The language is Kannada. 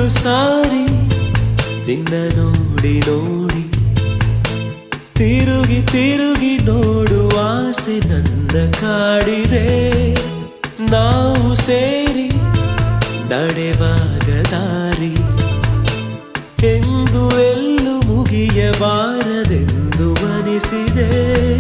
ನೂರು ಸಾರಿ ನಿನ್ನ ನೋಡಿ ನೋಡಿ ತಿರುಗಿ ತಿರುಗಿ ನೋಡುವ ಆಸೆ ನನ್ನ ಕಾಡಿದೆ. ನಾವು ಸೇರಿ ನಡೆವಾಗ ದಾರಿ ಎಂದು ಎಲ್ಲೂ ಮುಗಿಯಬಾರದೆಂದು ಅನಿಸಿದೆ.